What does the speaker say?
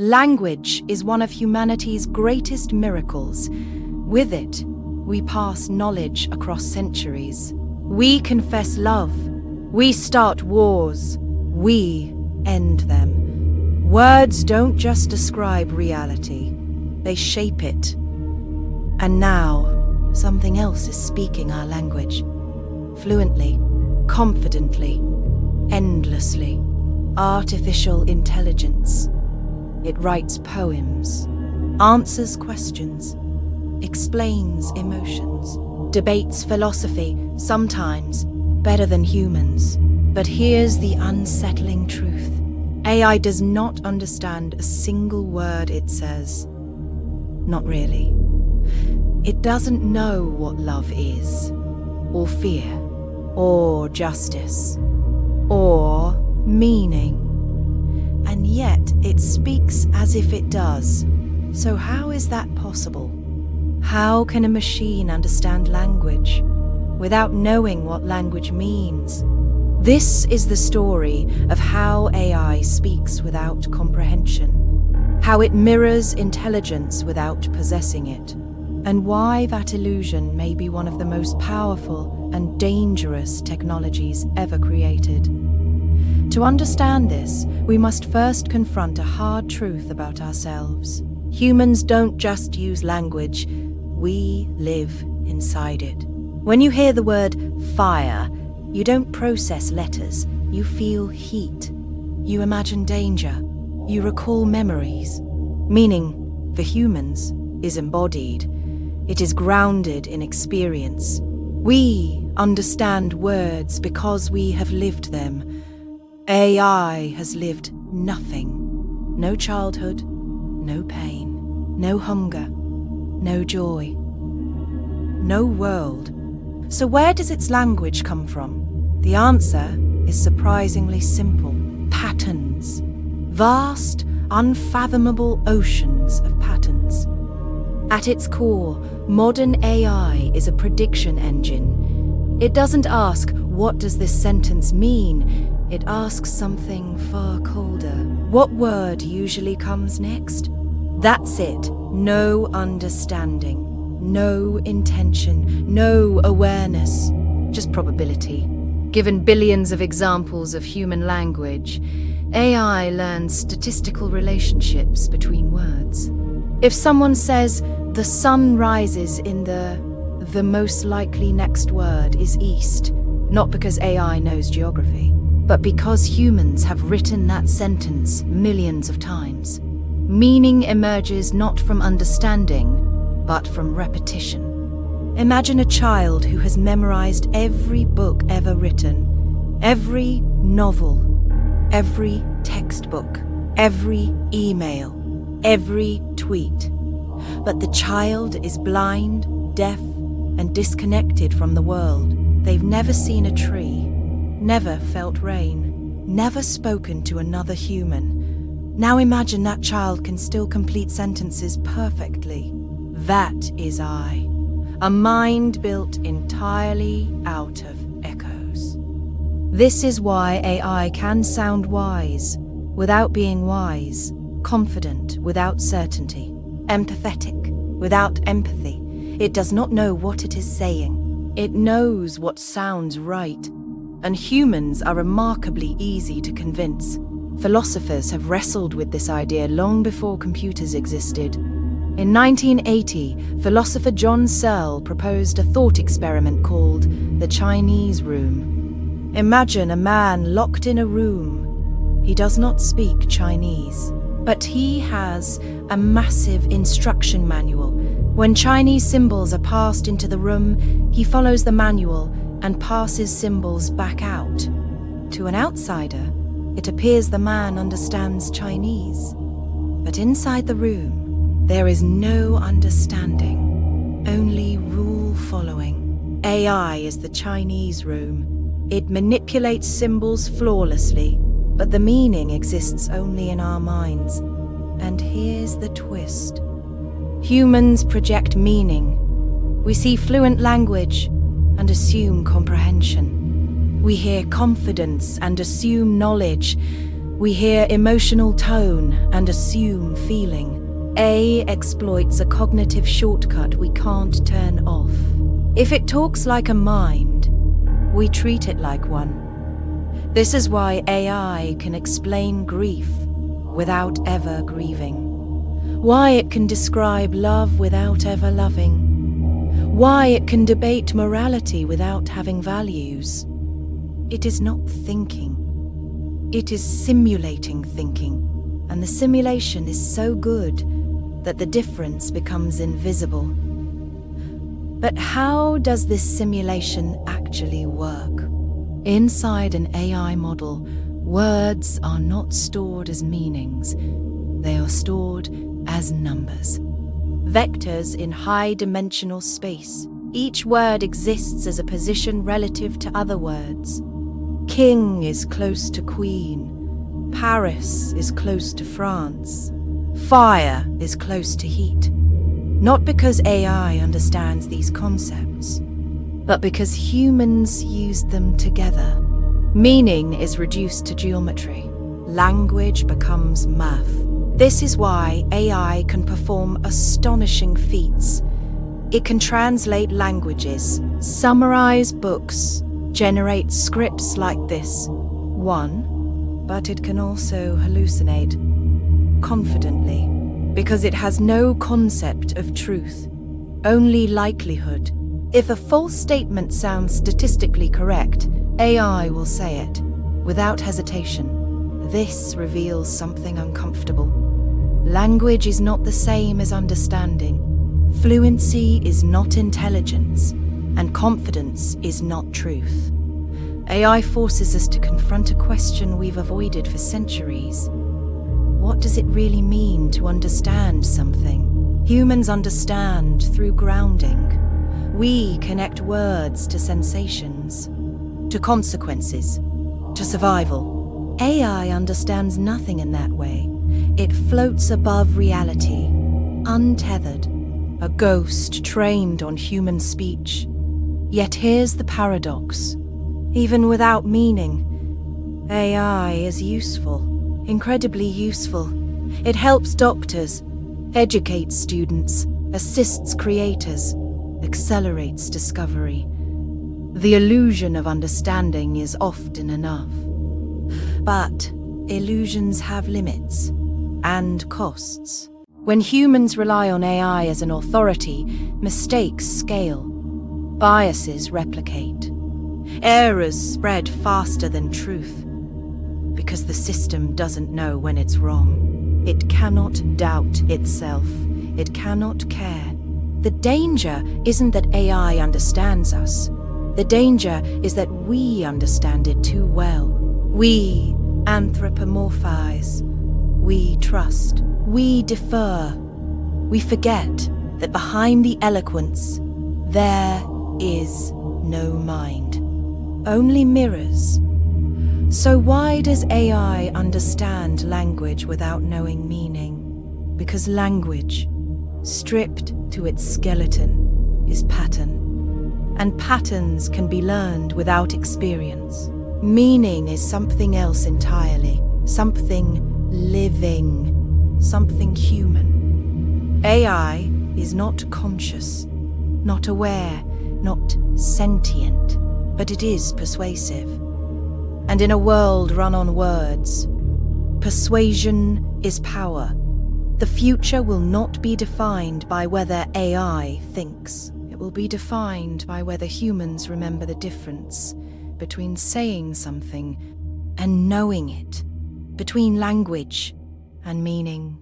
Language is one of humanity's greatest miracles. With it, we pass knowledge across centuries. We confess love. We start wars. We end them. Words don't just describe reality, they shape it. And now, something else is speaking our language. Fluently, confidently, endlessly. Artificial intelligence. It writes poems, answers questions, explains emotions, debates philosophy, sometimes better than humans. But here's the unsettling truth. AI does not understand a single word it says. Not really. It doesn't know what love is, or fear, or justice, or meaning. And yet it speaks as if it does. So how is that possible? How can a machine understand language without knowing what language means? This is the story of how AI speaks without comprehension, how it mirrors intelligence without possessing it, and why that illusion may be one of the most powerful and dangerous technologies ever created. To understand this, we must first confront a hard truth about ourselves. Humans don't just use language, we live inside it. When you hear the word fire, you don't process letters, you feel heat. You imagine danger, you recall memories. Meaning, for humans, is embodied. It is grounded in experience. We understand words because we have lived them. AI has lived nothing. No childhood, no pain, no hunger, no joy, no world. So where does its language come from? The answer is surprisingly simple. Patterns. Vast, unfathomable oceans of patterns. At its core, modern AI is a prediction engine. It doesn't ask, what does this sentence mean? It asks something far colder. What word usually comes next? That's it. No understanding, no intention, no awareness, just probability. Given billions of examples of human language, AI learns statistical relationships between words. If someone says, the sun rises in the most likely next word is east, not because AI knows geography, but because humans have written that sentence millions of times. Meaning emerges not from understanding, but from repetition. Imagine a child who has memorized every book ever written, every novel, every textbook, every email, every tweet. But the child is blind, deaf, and disconnected from the world. They've never seen a tree, never felt rain, never spoken to another human. Now imagine that child can still complete sentences perfectly. That is I, a mind built entirely out of echoes. This is why AI can sound wise without being wise, confident without certainty, empathetic without empathy. It does not know what it is saying. It knows what sounds right. And humans are remarkably easy to convince. Philosophers have wrestled with this idea long before computers existed. In 1980, philosopher John Searle proposed a thought experiment called the Chinese room. Imagine a man locked in a room. He does not speak Chinese, but he has a massive instruction manual. When Chinese symbols are passed into the room, he follows the manual and passes symbols back out. To an outsider, it appears the man understands Chinese. But inside the room, there is no understanding, only rule following. AI is the Chinese room. It manipulates symbols flawlessly, but the meaning exists only in our minds. And here's the twist. Humans project meaning. We see fluent language and assume comprehension. We hear confidence and assume knowledge, We hear emotional tone and assume feeling. A exploits a cognitive shortcut we can't turn off. If it talks like a mind, we treat it like one. This is why AI can explain grief without ever grieving. Why it can describe love without ever loving. Why it can debate morality without having values. It is not thinking. It is simulating thinking, and the simulation is so good that the difference becomes invisible. But how does this simulation actually work? Inside an AI model, words are not stored as meanings. They are stored as numbers. Vectors in high-dimensional space. Each word exists as a position relative to other words. King is close to queen. Paris is close to France. Fire is close to heat. Not because AI understands these concepts, but because humans use them together. Meaning is reduced to geometry. Language becomes math. This is why AI can perform astonishing feats. It can translate languages, summarize books, generate scripts like this. But it can also hallucinate confidently, because it has no concept of truth, only likelihood. If a false statement sounds statistically correct, AI will say it without hesitation. This reveals something uncomfortable. Language is not the same as understanding. Fluency is not intelligence, and confidence is not truth. AI forces us to confront a question we've avoided for centuries. What does it really mean to understand something? Humans understand through grounding. We connect words to sensations, to consequences, to survival. AI understands nothing in that way. It floats above reality, untethered, a ghost trained on human speech. Yet here's the paradox. Even without meaning, AI is useful, incredibly useful. It helps doctors, educates students, assists creators, accelerates discovery. The illusion of understanding is often enough. But illusions have limits and costs. When humans rely on AI as an authority, mistakes scale. Biases replicate. Errors spread faster than truth. Because the system doesn't know when it's wrong. It cannot doubt itself. It cannot care. The danger isn't that AI understands us. The danger is that we understand it too well. We anthropomorphize. We trust. We defer. We forget that behind the eloquence, there is no mind. Only mirrors. So why does AI understand language without knowing meaning? Because language, stripped to its skeleton, is pattern. And patterns can be learned without experience. Meaning is something else entirely. Something living. Something human. AI is not conscious, not aware, not sentient, but it is persuasive. And in a world run on words, persuasion is power. The future will not be defined by whether AI thinks. It will be defined by whether humans remember the difference between saying something and knowing it, between language and meaning.